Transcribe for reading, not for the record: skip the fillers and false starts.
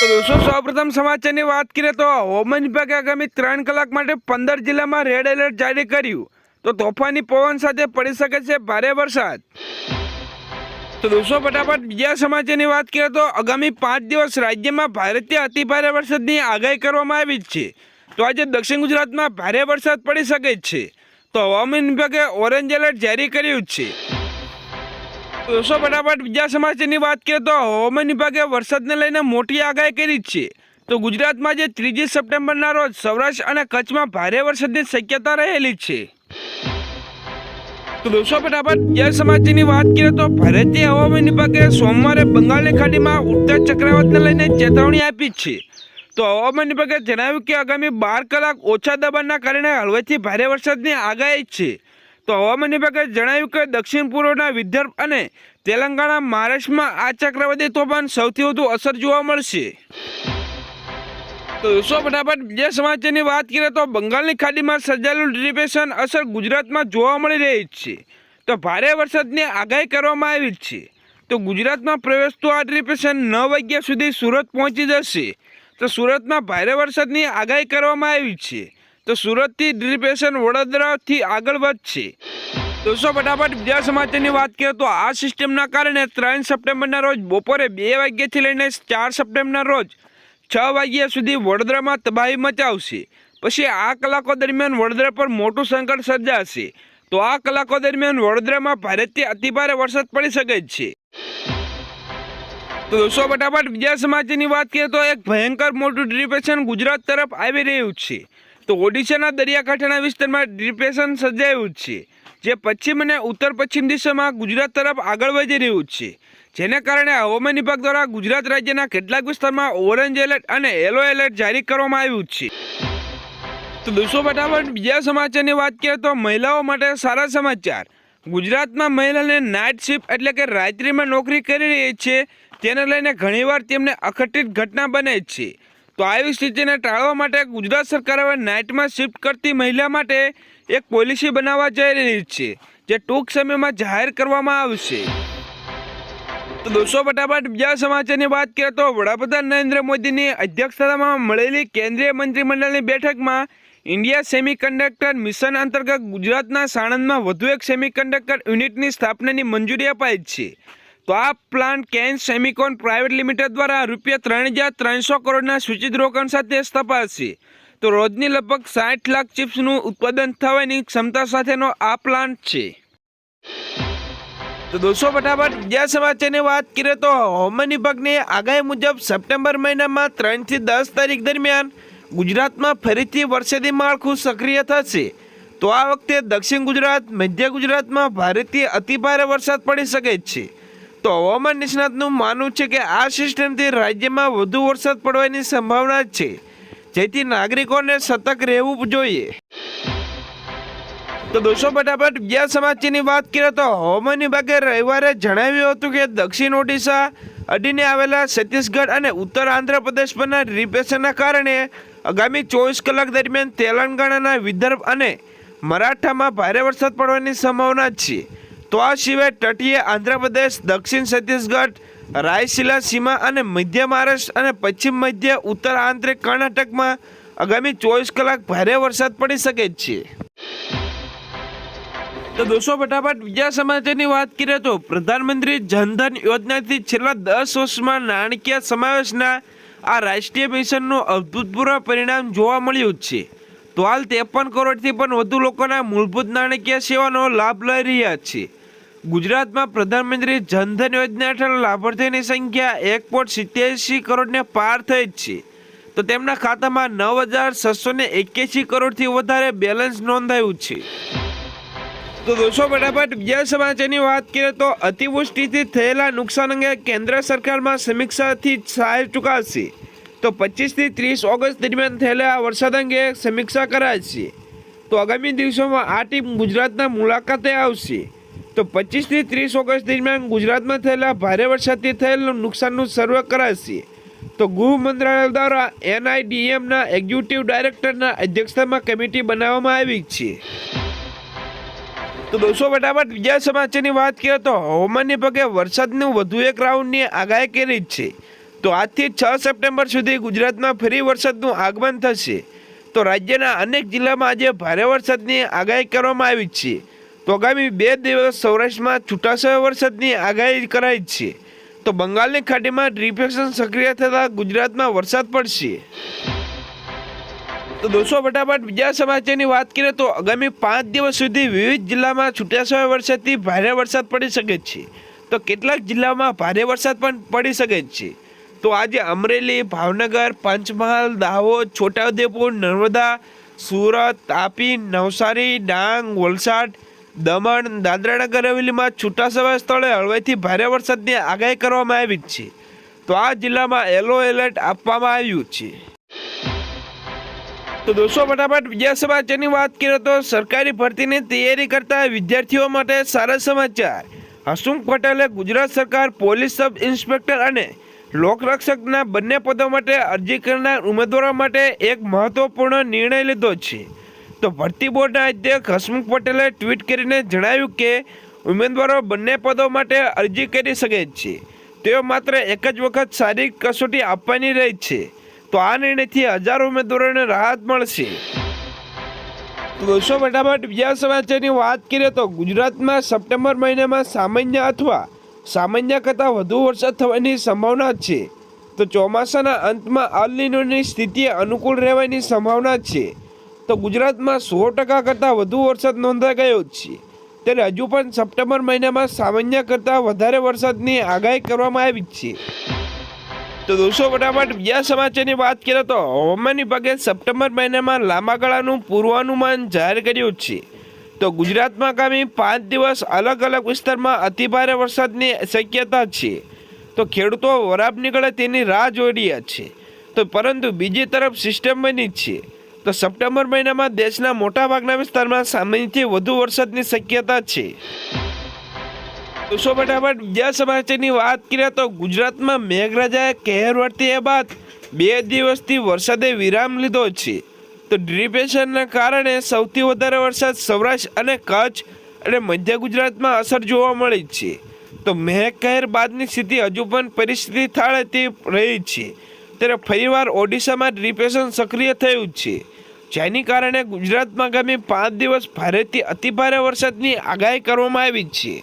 दोस्तों સૌપ્રથમ સમાચારની વાત કરીએ તો હવામાન વિભાગે આગામી 3 કલાક માટે 15 જિલ્લામાં રેડ એલર્ટ જારી કર્યું। તો તોફાની પવન સાથે પડી શકે છે ભારે વરસાદ। તો દોસ્તો ફટાફટ બીજા સમાચારની વાત કરીએ તો આગામી 5 દિવસ રાજ્યમાં ભારેથી અતિભારે વરસાદની આગાહી કરવામાં આવી છે। તો આજે દક્ષિણ ગુજરાતમાં ભારે વરસાદ પડી શકે છે। તો હવામાન વિભાગે ઓરેન્જ એલર્ટ જારી કર્યું છે। दोस्तों फटाफट बीजा समाचार की बात करें तो हवामान विभागे वरसाद ने लईने मोटी आगाही करी छे। तो गुजरात में 3 सप्टेम्बर रोज सौराष्ट्र और कच्छ में भारे वरसाद की शक्यता रहेली छे। तो दोस्तों फटाफट बीजा समाचार की बात करें तो भारतीय हवामान विभागे सोमवार बंगाल की खाड़ी में उठता चक्रवात ने लईने चेतावनी आपी छे। तो हवामान विभागे जणाव्युं के आगामी 12 कलाक ओछा दबाणना कारणे हळवेथी भारे वरसादनी आगाही छे। तो हवामान विभागे जणाव्युं के दक्षिण पूर्वना विदर्भ और तेलंगाणा महाराष्ट्र में आ चक्रवाती तोफान सौथी वधु असर जोवा मळशे। तो दोस्तों फटाफट बीजा समाचार की बात करें तो बंगाल की खाड़ी में सर्जायेलुं डिप्रेशन असर गुजरात में जोवा मळी रही है। तो भारे वरसादनी आगाही करवामां आवी छे। तो गुजरात में प्रवेशतुं आ डिप्रेशन 9 वाग्या सुधी सूरत पहोंची जशे। तो सूरत में भारे वरसादनी आगाही करवामां आवी छे। तो सूरत थी डिप्रेशन वडोदरा थी आगळ वधशे। दोस्तों फटाफट बीजा समाचार की बात करें तो आ सिस्टम कारण 3 सप्टेम्बर रोज बपोरे 2 वाग्याथी लईने 4 सप्टेम्बर रोज 6 वाग्या सुधी वडोदरा में तबाही मचावशे। पछी आ कलाको दरमियान वडोदरा पर मोटुं संकट सर्जाशे। तो आ कलाको दरमियान वडोदरा में भारेथी अतिभारे वरसाद पड़ी शके छे। तो दोस्तों फटाफट बीजा समाचार की बात करें तो एक भयंकर मोटुं डिप्रेशन गुजरात तरफ आवी रह्युं छे। तो ओडिशाना दरियाकांठाना विस्तारमां डिप्रेशन सर्जायुं छे, जे पश्चिम और उत्तर पश्चिम दिशा में गुजरात तरफ आगळ वधी रह्युं छे, जेने कारणे हवामान विभाग द्वारा गुजरात राज्यना केटलाक विस्तारमां ओरेंज एलर्ट और येलो एलर्ट जारी करवामां आव्युं छे। तो दोस्तों फटाफट बीजा समाचारनी वात करीए तो महिलाओं माटे सारा समाचार। गुजरात में महिलाने नाइट शिफ्ट एटले के रात्रि में नौकरी करी रही है, तेने लईने घणीवार तेमने अखटित घटना बने छे। तो આવી સ્થિતિને ટાળવા માટે ગુજરાત સરકાર હવે નાઇટમાં શિફ્ટ કરતી મહિલા માટે એક પોલિસી બનાવવા જઈ રહી છે, જે ટૂંક સમયમાં જાહેર કરવામાં આવશે। તો દોસ્તો ફટાફટ બીજા સમાચારની વાત કરીએ તો વડાપ્રધાન નરેન્દ્ર મોદીની અધ્યક્ષતામાં મળેલી કેન્દ્રીય મંત્રીમંડળની બેઠકમાં ઇન્ડિયા સેમિકન્ડક્ટર મિશન અંતર્ગત ગુજરાતના સાણંદમાં વધુ એક સેમિકન્ડક્ટર યુનિટની સ્થાપનાની મંજૂરી અપાઈ છે। तो आ प्लांट केन सेमिकॉन प्राइवेट लिमिटेड द्वारा ₹3,300 करोड़ना सूचित रोकाण साथे स्थापाशे। तो रोजनी लगभग 60 लाख चिप्सનું उत्पादन થવાની ક્ષમતા સાથેનો આ પ્લાન્ટ છે। तो दोस्तों फटाफट બીજા સમાચારની વાત કરીએ તો હવામાન વિભાગની આગાહી મુજબ સપ્ટેમ્બર મહિનામાં 3 થી 10 તારીખ દરમિયાન ગુજરાતમાં ફરીથી વરસાદી માળખું સક્રિય થશે। તો આ વખતે દક્ષિણ ગુજરાત, મધ્ય ગુજરાતમાં ભારેથી અતિભારે વરસાદ પડી શકે છે। तो हवामान निष्णातનું માનવું છે કે આ સિસ્ટમથી રાજ્યમાં વધુ વરસાદ પડવાની સંભાવના છે, જેથી નાગરિકોને સતર્ક રહેવું જોઈએ। તો દોસ્તો ફટાફટ બીજા સમાચારની વાત કરીએ તો હવામાન વિભાગે રવિવારે જણાવ્યું હતું કે દક્ષિણ ઓડિશા અડીને આવેલા છત્તીસગઢ અને ઉત્તર આંધ્રપ્રદેશ પરના ડિપ્રેશનના કારણે આગામી 24 કલાક દરમિયાન તેલંગાણાના વિદર્ભ અને મરાઠામાં ભારે વરસાદ પડવાની સંભાવના છે। तो आ सिवाय तटीय आंध्रप्रदेश, दक्षिण छत्तीसगढ़, रायसीला सीमा और मध्य महाराष्ट्र और पश्चिम मध्य उत्तर आंतरिक कर्नाटक में आगामी 24 कलाक भारे वरसाद पड़ी सके छे। तो दोस्तों फटाफट बीजा समाचार की बात करें तो प्रधानमंत्री जनधन योजना थी छेल्ला 10 वर्ष में नाणकीय समावेशना आ राष्ट्रीय मिशनનું અભૂતપૂર્વ પરિણામ જોવા મળ્યું છે। तो हाल 53 करोड़થી પણ વધુ લોકોના મૂળભૂત નાણાકીય સેવાનો લાભ લઈ રહ્યા છે। ગુજરાતમાં પ્રધાનમંત્રી જનધન યોજના હેઠળ લાભાર્થીઓની સંખ્યા 1.87 કરોડને પાર થઈ છે। તો તેમના ખાતામાં 9,681 કરોડથી વધારે બેલેન્સ નોંધાયું છે। તો દોસ્તો ફટાફટ બીજા સમાચારની વાત કરીએ તો અતિવૃષ્ટિથી થયેલા નુકસાન અંગે કેન્દ્ર સરકારમાં સમીક્ષાથી સહાય ચૂકવાશે। तो 25 થી 30 ઓગસ્ટ દરમિયાન થયેલા વરસાદ અંગે સમીક્ષા કરાશે। તો આગામી દિવસોમાં આ ટીમ ગુજરાતના મુલાકાતે આવશે। તો 25 થી 30 ઓગસ્ટ દરમિયાન ગુજરાતમાં થયેલા ભારે વરસાદથી થયેલું નુકસાનનું સર્વે કરાશે। તો ગૃહ મંત્રાલય દ્વારા NIDMના એક્ઝિક્યુટિવ ડાયરેક્ટરના અધ્યક્ષતામાં કમિટી બનાવવામાં આવી છે। તો દોસ્તો ફટાફટ બીજા સમાચારની વાત કરીએ તો હવામાન વિભાગે વરસાદનું વધુ એક રાઉન્ડની આગાહી કરી છે। તો આજથી 6 સપ્ટેમ્બર સુધી ગુજરાતમાં ફરી વરસાદનું આગમન થશે. તો રાજ્યના અનેક જિલ્લામાં આજે ભારે વરસાદની આગાહી કરવામાં આવી છે. તો આગામી 2 દિવસ સૌરાષ્ટ્રમાં છૂટાછવાયા વરસાદની આગાહી કરાઈ છે. તો બંગાળની ખાડીમાં ડિપ્રેશન સક્રિય થતાં ગુજરાતમાં વરસાદ પડશે. તો દોસ્તો ફટાફટ બીજા સમાચારની વાત કરીએ તો આગામી 5 દિવસ સુધી વિવિધ જિલ્લામાં છૂટાછવાયા વરસાદથી ભારે વરસાદ પડી શકે છે. તો કેટલાક જિલ્લામાં ભારે વરસાદ પણ પડી શકે છે. તો આજે અમરેલી, ભાવનગર, પંચમહાલ, દાહોદ, છોટાઉદેપુર, નર્મદા, સુરત, તાપી, નવસારી, ડાંગ, વલસાડ, દમણ, દાદરાનગર હવેલીમાં છૂટાછવાયા સ્થળે હળવાથી ભારે વરસાદની આગાહી કરવામાં આવી છે. તો આ જિલ્લામાં યલો એલર્ટ આપવામાં આવ્યું છે. તો દોસ્તો ફટાફટ બીજા સમાચારની વાત કરીએ તો સરકારી ભરતીની તૈયારી કરતા વિદ્યાર્થીઓ માટે સારા સમાચાર. હસમુખ પટેલે ગુજરાત સરકાર પોલીસ સબ ઇન્સ્પેક્ટર અને લોકરક્ષકના બંને પદો માટે અરજી કરનાર ઉમેદવારો માટે એક મહત્વપૂર્ણ નિર્ણય લીધો છે. તો ભરતી બોર્ડના અધ્યક્ષ હસમુખ પટેલે ટ્વીટ કરીને જણાવ્યું કે ઉમેદવારો બંને પદો માટે અરજી કરી શકે છે. તેઓ માત્ર એક જ વખત શારીરિક કસોટી આપવાની રહી છે. તો આ નિર્ણયથી હજારો ઉમેદવારોને રાહત મળશે. તો દોસ્તો ફટાફટ બીજા સમાચારની વાત કરીએ તો ગુજરાતમાં સપ્ટેમ્બર મહિનામાં સામાન્ય અથવા સામાન્ય કરતાં વધુ વરસાદ થવાની સંભાવના છે. તો ચોમાસાના અંતમાં અલ નીનોની સ્થિતિ અનુકૂળ રહેવાની સંભાવના છે. તો ગુજરાતમાં 100% કરતાં વધુ વરસાદ નોંધાઈ ગયો છે. ત્યારે હજુ પણ સપ્ટેમ્બર મહિનામાં સામાન્ય કરતાં વધારે વરસાદની આગાહી કરવામાં આવી છે. તો દોસ્તો ફટાફટ બીજા સમાચારની વાત કરીએ તો હવામાન વિભાગે સપ્ટેમ્બર મહિનામાં લાંબા ગાળાનું પૂર્વાનુમાન જાહેર કર્યું છે. તો ગુજરાતમાં આગામી 5 દિવસ અલગ અલગ વિસ્તારમાં અતિભારે વરસાદની શક્યતા છે. તો ખેડૂતો વરાપ નીકળે તેની રાહ જોઈ રહ્યા છે. તો પરંતુ બીજી તરફ સિસ્ટમ બની છે. તો સપ્ટેમ્બર મહિનામાં દેશના મોટાભાગના વિસ્તારમાં સામાન્યથી વધુ વરસાદની શક્યતા છે. દોસ્તો ફટાફટ બીજા સમાચારની વાત કરીએ તો ગુજરાતમાં મેઘરાજાએ કહેર વર્ત્યા બાદ 2 દિવસથી વરસાદે વિરામ લીધો છે. તો ડિપ્રેશનના કારણે સૌથી વધારે વરસાદ સૌરાષ્ટ્ર અને કચ્છ અને મધ્ય ગુજરાતમાં અસર જોવા મળી છે. તો મેઘકહેર બાદની સ્થિતિ હજુ પણ પરિસ્થિતિ થાળેથી રહી છે. ત્યારે ફરીવાર ઓડિશામાં ડિપ્રેશન સક્રિય થયું છે, જેની કારણે ગુજરાતમાં આગામી 5 દિવસ ભારેથી અતિભારે વરસાદની આગાહી કરવામાં આવી છે.